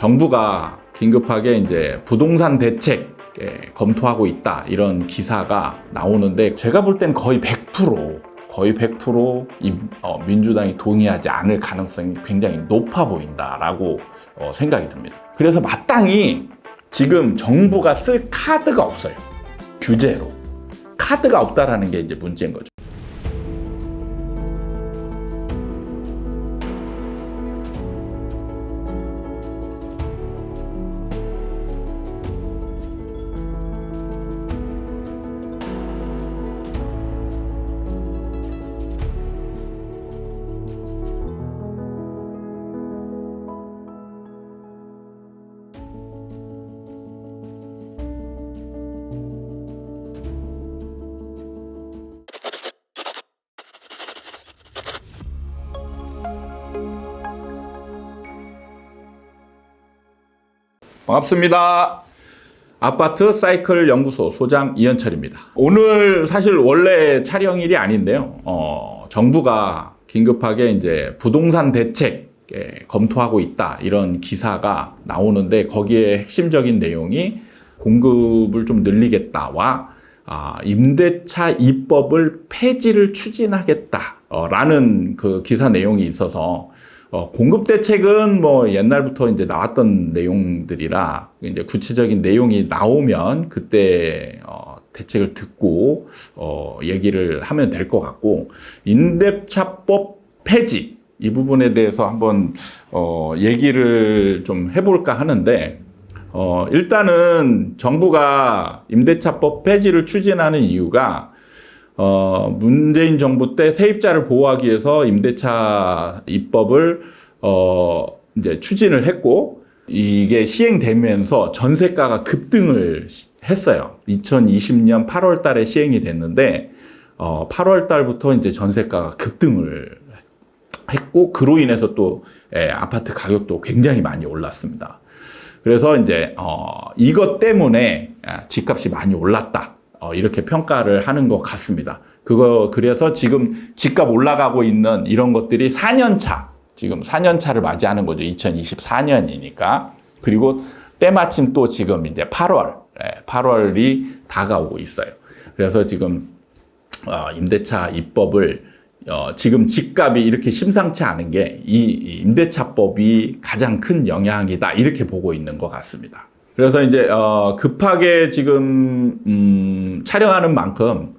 정부가 긴급하게 이제 부동산 대책 검토하고 있다 이런 기사가 나오는데 제가 볼 땐 거의 100% 민주당이 동의하지 않을 가능성이 굉장히 높아 보인다라고 생각이 듭니다. 그래서 마땅히 지금 정부가 쓸 카드가 없어요. 규제로. 카드가 없다라는 게 이제 문제인 거죠. 반갑습니다. 아파트 사이클 연구소 소장 이현철입니다. 오늘 사실 원래 촬영일이 아닌데요. 정부가 긴급하게 이제 부동산 대책 검토하고 있다 이런 기사가 나오는데 거기에 핵심적인 내용이 공급을 좀 늘리겠다와 임대차 입법을 폐지를 추진하겠다라는 그 기사 내용이 있어서 공급 대책은 뭐 옛날부터 이제 나왔던 내용들이라 이제 구체적인 내용이 나오면 그때 대책을 듣고 얘기를 하면 될 것 같고, 임대차법 폐지 이 부분에 대해서 한번 얘기를 좀 해볼까 하는데, 일단은 정부가 임대차법 폐지를 추진하는 이유가 문재인 정부 때 세입자를 보호하기 위해서 임대차 입법을 이제 추진을 했고, 이게 시행되면서 전세가가 급등을 했어요. 2020년 8월 달에 시행이 됐는데 8월 달부터 이제 전세가가 급등을 했고, 그로 인해서 또 아파트 가격도 굉장히 많이 올랐습니다. 그래서 이제 이것 때문에 집값이 많이 올랐다. 이렇게 평가를 하는 것 같습니다. 그래서 지금 집값 올라가고 있는 이런 것들이 4년차, 지금 4년차를 맞이하는 거죠. 2024년이니까. 그리고 때마침 또 지금 이제 8월이 다가오고 있어요. 그래서 지금, 임대차 입법을, 지금 집값이 이렇게 심상치 않은 게 이 임대차법이 가장 큰 영향이다. 이렇게 보고 있는 것 같습니다. 그래서 이제 급하게 지금 촬영하는 만큼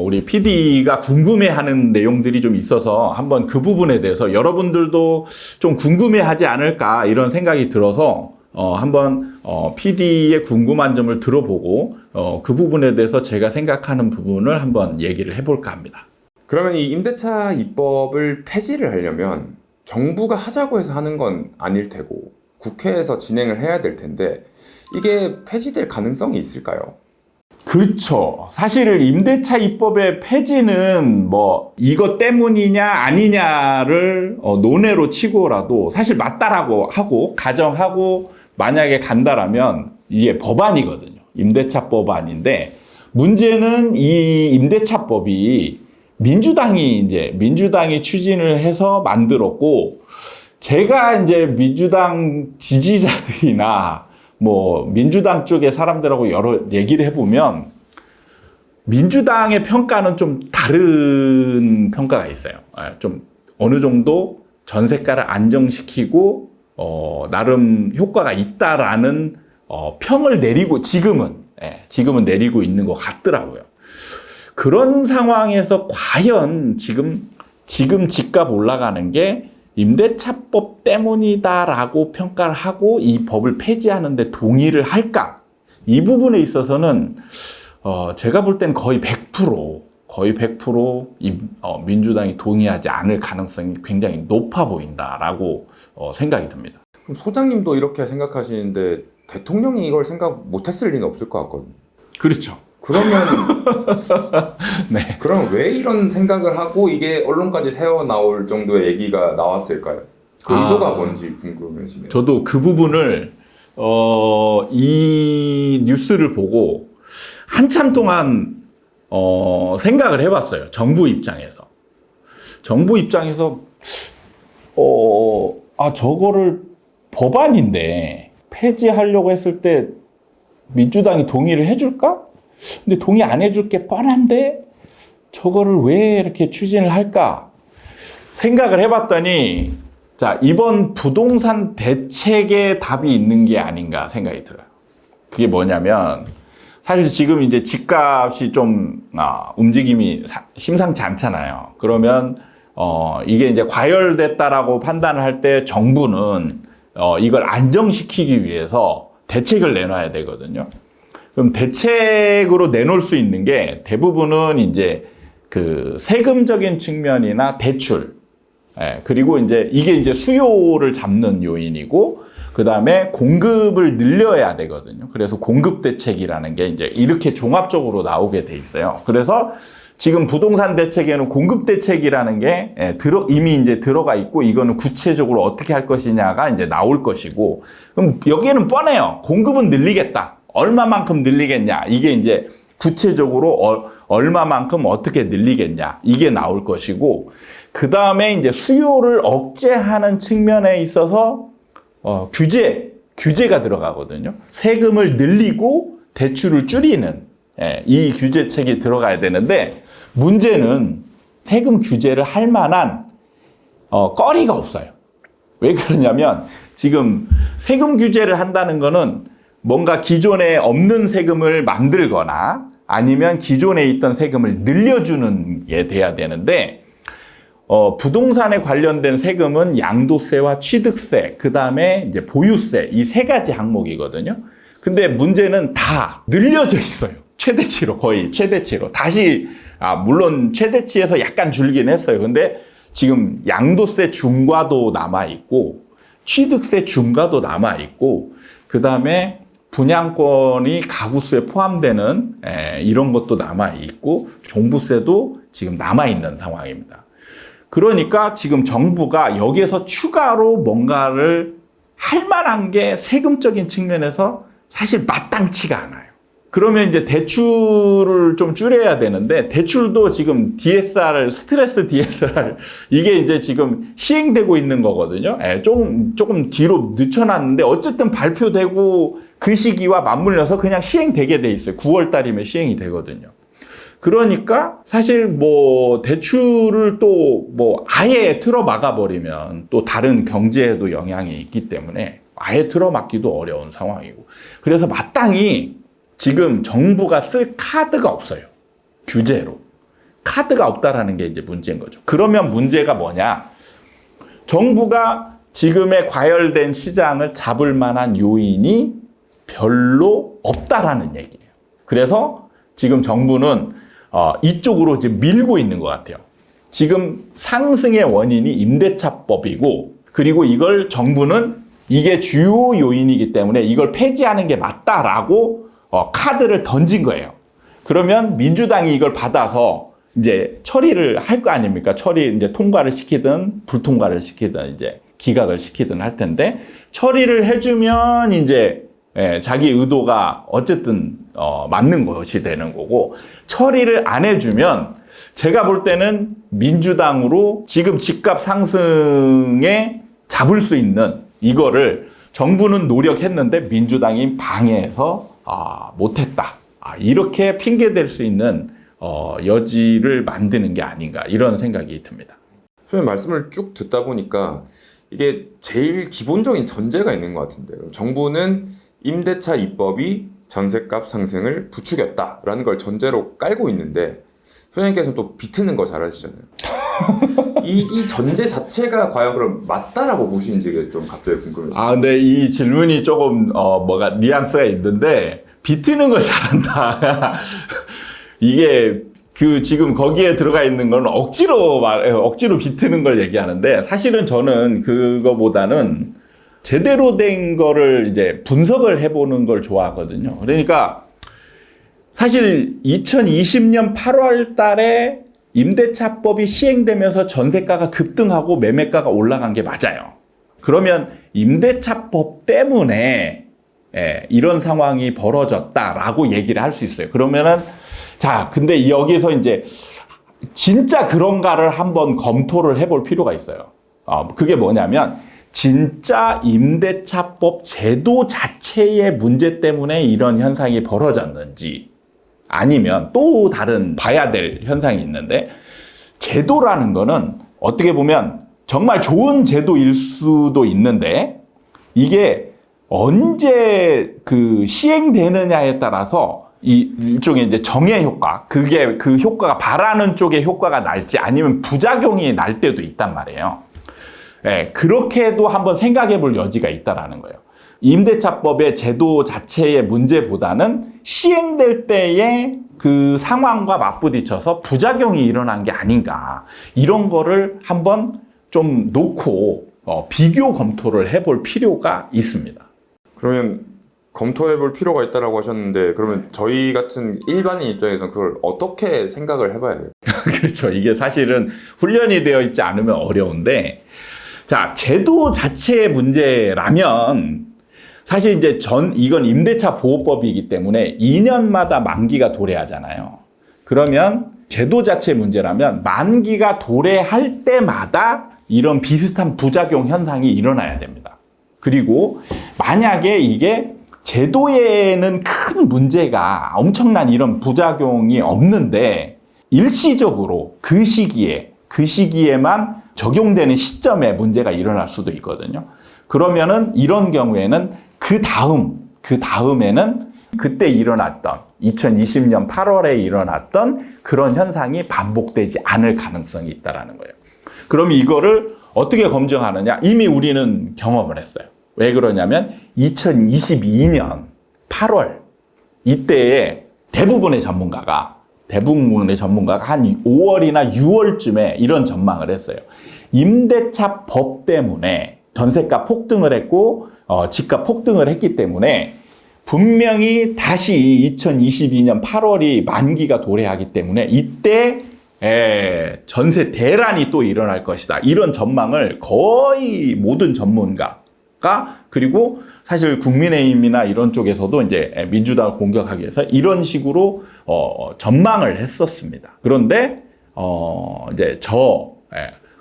우리 PD가 궁금해하는 내용들이 좀 있어서 한번 그 부분에 대해서 여러분들도 좀 궁금해하지 않을까 이런 생각이 들어서 한번 PD의 궁금한 점을 들어보고 그 부분에 대해서 제가 생각하는 부분을 한번 얘기를 해볼까 합니다. 그러면 이 임대차 입법을 폐지를 하려면 정부가 하자고 해서 하는 건 아닐 테고 국회에서 진행을 해야 될 텐데 이게 폐지될 가능성이 있을까요? 그렇죠. 사실 임대차 입법의 폐지는 뭐 이것 때문이냐 아니냐를 논외로 치고라도 사실 맞다라고 하고 가정하고 만약에 간다라면 이게 법안이거든요. 임대차 법안인데 문제는 이 임대차법이 민주당이 추진을 해서 만들었고, 제가 이제 민주당 지지자들이나 뭐 민주당 쪽의 사람들하고 여러 얘기를 해보면 민주당의 평가는 좀 다른 평가가 있어요. 좀 어느 정도 전세가를 안정시키고 나름 효과가 있다라는 평을 내리고 지금은 내리고 있는 것 같더라고요. 그런 상황에서 과연 지금 집값 올라가는 게 임대차법 때문이다라고 평가를 하고 이 법을 폐지하는데 동의를 할까? 이 부분에 있어서는 제가 볼 땐 거의 100% 민주당이 동의하지 않을 가능성이 굉장히 높아 보인다라고 생각이 듭니다. 그럼 소장님도 이렇게 생각하시는데 대통령이 이걸 생각 못했을 리는 없을 것 같거든요. 그렇죠. 그러면 네. 그럼 왜 이런 생각을 하고 이게 언론까지 새어 나올 정도의 얘기가 나왔을까요? 그 의도가 뭔지 궁금해지네요. 저도 그 부분을 이 뉴스를 보고 한참 동안 생각을 해봤어요. 정부 입장에서 저거를 법안인데 폐지하려고 했을 때 민주당이 동의를 해줄까? 근데 동의 안 해줄 게 뻔한데 저거를 왜 이렇게 추진을 할까? 생각을 해봤더니 자, 이번 부동산 대책에 답이 있는 게 아닌가 생각이 들어요. 그게 뭐냐면 사실 지금 이제 집값이 좀 움직임이 심상치 않잖아요. 그러면 이게 이제 과열됐다라고 판단을 할 때 정부는 이걸 안정시키기 위해서 대책을 내놔야 되거든요. 그럼 대책으로 내놓을 수 있는 게 대부분은 이제 그 세금적인 측면이나 대출, 그리고 이제 이게 이제 수요를 잡는 요인이고, 그 다음에 공급을 늘려야 되거든요. 그래서 공급 대책이라는 게 이제 이렇게 종합적으로 나오게 돼 있어요. 그래서 지금 부동산 대책에는 공급 대책이라는 게 이미 이제 들어가 있고, 이거는 구체적으로 어떻게 할 것이냐가 이제 나올 것이고, 그럼 여기에는 뻔해요. 공급은 늘리겠다. 얼마만큼 늘리겠냐. 이게 이제 구체적으로 얼마만큼 어떻게 늘리겠냐. 이게 나올 것이고, 그 다음에 이제 수요를 억제하는 측면에 있어서 규제가 들어가거든요. 세금을 늘리고 대출을 줄이는 이 규제책이 들어가야 되는데, 문제는 세금 규제를 할 만한 거리가 없어요. 왜 그러냐면 지금 세금 규제를 한다는 거는 뭔가 기존에 없는 세금을 만들거나 아니면 기존에 있던 세금을 늘려주는 게 돼야 되는데, 부동산에 관련된 세금은 양도세와 취득세, 그 다음에 이제 보유세, 이 세 가지 항목이거든요. 근데 문제는 다 늘려져 있어요. 최대치로, 거의 최대치로. 다시, 물론 최대치에서 약간 줄긴 했어요. 근데 지금 양도세 중과도 남아있고, 취득세 중과도 남아있고, 그 다음에 분양권이 가구수에 포함되는 이런 것도 남아있고, 종부세도 지금 남아있는 상황입니다. 그러니까 지금 정부가 여기에서 추가로 뭔가를 할 만한 게 세금적인 측면에서 사실 마땅치가 않아요. 그러면 이제 대출을 좀 줄여야 되는데, 대출도 지금 DSR, 스트레스 DSR, 이게 이제 지금 시행되고 있는 거거든요. 조금 뒤로 늦춰놨는데, 어쨌든 발표되고 그 시기와 맞물려서 그냥 시행되게 돼 있어요. 9월 달이면 시행이 되거든요. 그러니까 사실 뭐 대출을 또 뭐 아예 틀어 막아버리면 또 다른 경제에도 영향이 있기 때문에 아예 틀어 막기도 어려운 상황이고, 그래서 마땅히 지금 정부가 쓸 카드가 없어요. 규제로. 카드가 없다라는 게 이제 문제인 거죠. 그러면 문제가 뭐냐? 정부가 지금의 과열된 시장을 잡을 만한 요인이 별로 없다라는 얘기예요. 그래서 지금 정부는 이쪽으로 이제 밀고 있는 것 같아요. 지금 상승의 원인이 임대차법이고, 그리고 이걸 정부는 이게 주요 요인이기 때문에 이걸 폐지하는 게 맞다라고 카드를 던진 거예요. 그러면 민주당이 이걸 받아서 이제 처리를 할 거 아닙니까? 이제 통과를 시키든 불통과를 시키든 이제 기각을 시키든 할 텐데, 처리를 해주면 이제 자기 의도가 어쨌든 맞는 것이 되는 거고, 처리를 안 해주면 제가 볼 때는 민주당으로 지금 집값 상승에 잡을 수 있는 이거를 정부는 노력했는데 민주당이 방해해서 못했다. 이렇게 핑계댈 수 있는 여지를 만드는 게 아닌가, 이런 생각이 듭니다. 선생님 말씀을 쭉 듣다 보니까 이게 제일 기본적인 전제가 있는 것 같은데요. 정부는 임대차 입법이 전셋값 상승을 부추겼다라는 걸 전제로 깔고 있는데, 소장님께서는 또 비트는 거 잘하시잖아요. 이 전제 자체가 과연 그럼 맞다라고 보시는지 좀 갑자기 궁금해요. 근데 이 질문이 조금 뭐가 뉘앙스가 있는데, 비트는 걸 잘한다. 이게 지금 거기에 들어가 있는 건 억지로 비트는 걸 얘기하는데, 사실은 저는 그거보다는 제대로 된 거를 이제 분석을 해보는 걸 좋아하거든요. 그러니까 사실 2020년 8월 달에 임대차법이 시행되면서 전세가가 급등하고 매매가가 올라간 게 맞아요. 그러면 임대차법 때문에 이런 상황이 벌어졌다라고 얘기를 할 수 있어요. 그러면은 근데 여기서 이제 진짜 그런가를 한번 검토를 해볼 필요가 있어요. 그게 뭐냐면 진짜 임대차법 제도 자체의 문제 때문에 이런 현상이 벌어졌는지 아니면 또 다른 봐야 될 현상이 있는데, 제도라는 거는 어떻게 보면 정말 좋은 제도일 수도 있는데 이게 언제 그 시행되느냐에 따라서 이 일종의 이제 정의 효과, 그게 그 효과가 바라는 쪽의 효과가 날지 아니면 부작용이 날 때도 있단 말이에요. 예, 그렇게도 한번 생각해 볼 여지가 있다라는 거예요. 임대차법의 제도 자체의 문제보다는 시행될 때의 그 상황과 맞부딪혀서 부작용이 일어난 게 아닌가, 이런 거를 한번 좀 놓고 비교 검토를 해볼 필요가 있습니다. 그러면 검토해 볼 필요가 있다라고 하셨는데, 그러면 저희 같은 일반인 입장에서는 그걸 어떻게 생각을 해봐야 돼요? 그렇죠. 이게 사실은 훈련이 되어 있지 않으면 어려운데, 자, 제도 자체의 문제라면 사실 이제 이건 임대차 보호법이기 때문에 2년마다 만기가 도래하잖아요. 그러면 제도 자체의 문제라면 만기가 도래할 때마다 이런 비슷한 부작용 현상이 일어나야 됩니다. 그리고 만약에 이게 제도에는 큰 문제가, 엄청난 이런 부작용이 없는데 일시적으로 그 시기에만 적용되는 시점에 문제가 일어날 수도 있거든요. 그러면은 이런 경우에는 그 다음에는 그때 일어났던 2020년 8월에 일어났던 그런 현상이 반복되지 않을 가능성이 있다라는 거예요. 그럼 이거를 어떻게 검증하느냐? 이미 우리는 경험을 했어요. 왜 그러냐면 2022년 8월 이때에 대부분의 전문가가 한 5월이나 6월쯤에 이런 전망을 했어요. 임대차 법 때문에 전세가 폭등을 했고 집값 폭등을 했기 때문에 분명히 다시 2022년 8월이 만기가 도래하기 때문에 이때 전세 대란이 또 일어날 것이다. 이런 전망을 거의 모든 전문가가, 그리고 사실 국민의힘이나 이런 쪽에서도 이제 민주당을 공격하기 위해서 이런 식으로 전망을 했었습니다. 그런데 이제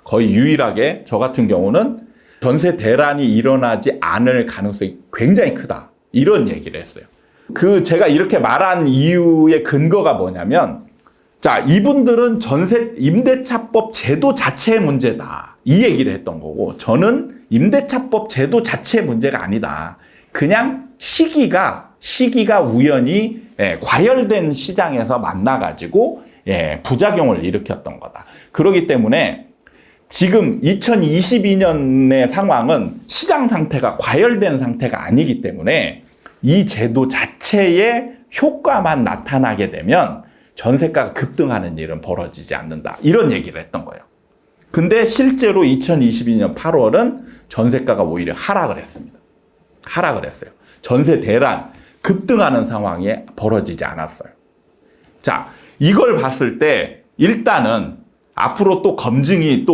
거의 유일하게 저 같은 경우는 전세 대란이 일어나지 않을 가능성이 굉장히 크다, 이런 얘기를 했어요. 제가 이렇게 말한 이유의 근거가 뭐냐면, 자, 이분들은 임대차법 제도 자체의 문제다, 이 얘기를 했던 거고, 저는 임대차법 제도 자체의 문제가 아니다. 그냥 시기가 우연히 과열된 시장에서 만나가지고 부작용을 일으켰던 거다. 그렇기 때문에 지금 2022년의 상황은 시장 상태가 과열된 상태가 아니기 때문에 이 제도 자체의 효과만 나타나게 되면 전세가가 급등하는 일은 벌어지지 않는다, 이런 얘기를 했던 거예요. 근데 실제로 2022년 8월은 전세가가 오히려 하락을 했습니다. 하락을 했어요. 전세 대란, 급등하는 상황이 벌어지지 않았어요. 자, 이걸 봤을 때 일단은 앞으로 또 검증이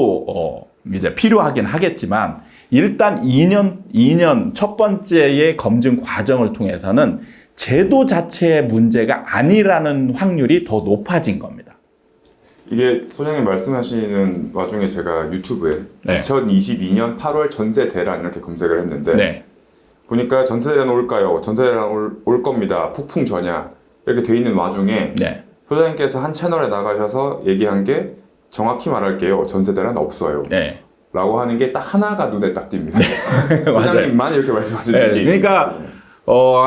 이제 필요하긴 하겠지만, 일단 2년 첫 번째의 검증 과정을 통해서는 제도 자체의 문제가 아니라는 확률이 더 높아진 겁니다. 이게 소장님 말씀하시는 와중에 제가 유튜브에 2022년 8월 전세 대란 이렇게 검색을 했는데 보니까 전세 대란 올까요? 전세 대란 올 겁니다. 폭풍 전야, 이렇게 돼 있는 와중에 소장님께서 한 채널에 나가셔서 얘기한 게, 정확히 말할게요, 전세 대란 없어요. 라고 하는 게 딱 하나가 눈에 딱 띕니다. 소장님만 이렇게 말씀하시는 게. 그러니까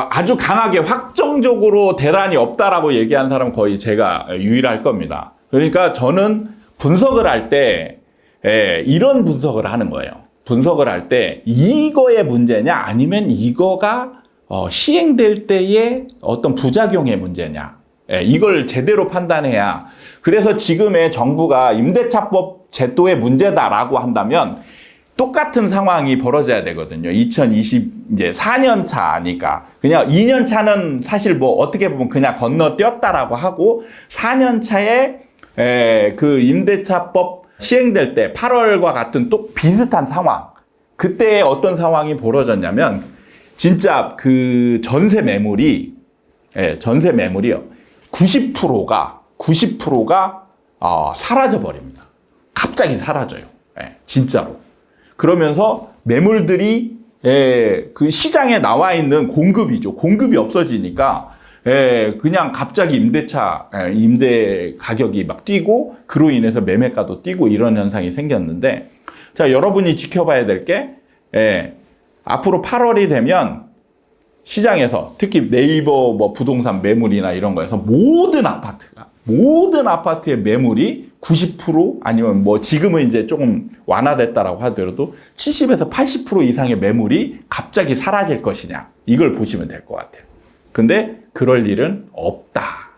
아주 강하게 확정적으로 대란이 없다라고 얘기한 사람은 거의 제가 유일할 겁니다. 그러니까 저는 분석을 할 때 이런 분석을 하는 거예요. 분석을 할 때 이거의 문제냐, 아니면 이거가 시행될 때의 어떤 부작용의 문제냐, 이걸 제대로 판단해야. 그래서 지금의 정부가 임대차법 제도의 문제다라고 한다면 똑같은 상황이 벌어져야 되거든요. 2020 이제 4년 차니까 그냥 2년 차는 사실 뭐 어떻게 보면 그냥 건너뛰었다라고 하고, 4년 차에 그 임대차법 시행될 때 8월과 같은 또 비슷한 상황, 그때 어떤 상황이 벌어졌냐면, 진짜 그 전세 매물이요, 90%가 사라져 버립니다. 갑자기 사라져요. 진짜로. 그러면서 매물들이 그 시장에 나와 있는 공급이죠. 공급이 없어지니까 그냥 갑자기 임대 가격이 막 뛰고 그로 인해서 매매가도 뛰고 이런 현상이 생겼는데 자, 여러분이 지켜봐야 될 게 앞으로 8월이 되면 시장에서 특히 네이버 뭐 부동산 매물이나 이런 거에서 모든 아파트의 매물이 90% 아니면 뭐 지금은 이제 조금 완화됐다라고 하더라도 70에서 80% 이상의 매물이 갑자기 사라질 것이냐 이걸 보시면 될 것 같아요. 근데 그럴 일은 없다.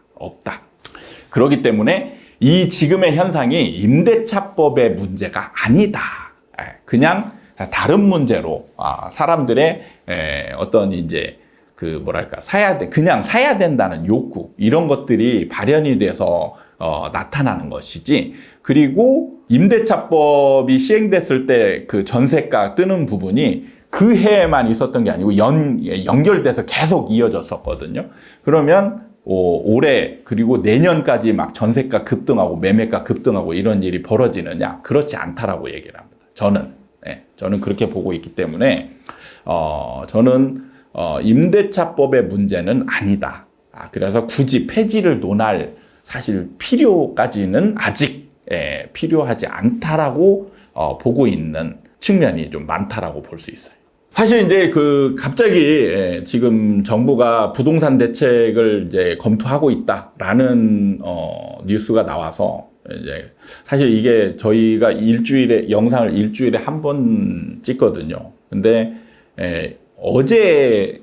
그렇기 때문에 이 지금의 현상이 임대차법의 문제가 아니다. 그냥 다른 문제로 사람들의 어떤 이제 그 뭐랄까 그냥 사야 된다는 욕구 이런 것들이 발현이 돼서 나타나는 것이지. 그리고 임대차법이 시행됐을 때 그 전세가 뜨는 부분이 그 해에만 있었던 게 아니고 연결돼서 계속 이어졌었거든요. 그러면 올해 그리고 내년까지 막 전세가 급등하고 매매가 급등하고 이런 일이 벌어지느냐? 그렇지 않다라고 얘기를 합니다. 저는 그렇게 보고 있기 때문에 저는 임대차법의 문제는 아니다. 그래서 굳이 폐지를 논할 사실 필요까지는 아직 필요하지 않다라고 보고 있는 측면이 좀 많다라고 볼 수 있어요. 사실 이제 갑자기 지금 정부가 부동산 대책을 이제 검토하고 있다라는 뉴스가 나와서 이제 사실 이게 저희가 영상을 일주일에 한 번 찍거든요. 근데 어제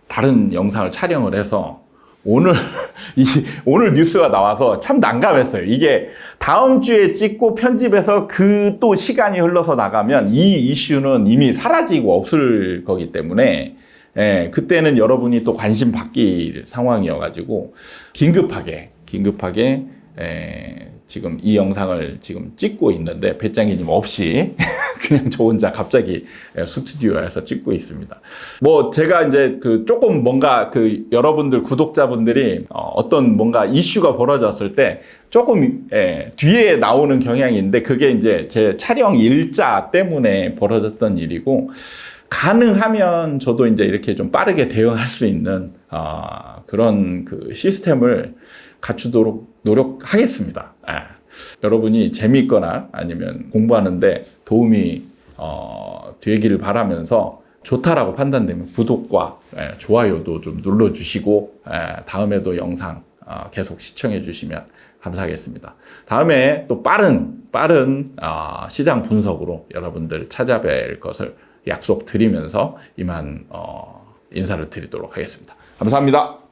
다른 영상을 촬영을 해서 오늘 뉴스가 나와서 참 난감했어요. 이게 다음 주에 찍고 편집해서 또 시간이 흘러서 나가면 이 이슈는 이미 사라지고 없을 거기 때문에 그때는 여러분이 또 관심 받길 상황이어가지고 긴급하게 지금 이 영상을 지금 찍고 있는데 배짱이님 없이 그냥 저 혼자 갑자기 스튜디오에서 찍고 있습니다. 뭐 제가 이제 조금 뭔가 여러분들 구독자분들이 어떤 뭔가 이슈가 벌어졌을 때 조금 뒤에 나오는 경향인데 그게 이제 제 촬영 일자 때문에 벌어졌던 일이고 가능하면 저도 이제 이렇게 좀 빠르게 대응할 수 있는 그런 시스템을 갖추도록 노력하겠습니다. 여러분이 재미있거나 아니면 공부하는데 도움이 되기를 바라면서 좋다라고 판단되면 구독과 좋아요도 좀 눌러주시고 다음에도 영상 계속 시청해 주시면 감사하겠습니다. 다음에 또 빠른 시장 분석으로 여러분들 찾아뵐 것을 약속드리면서 이만 인사를 드리도록 하겠습니다. 감사합니다.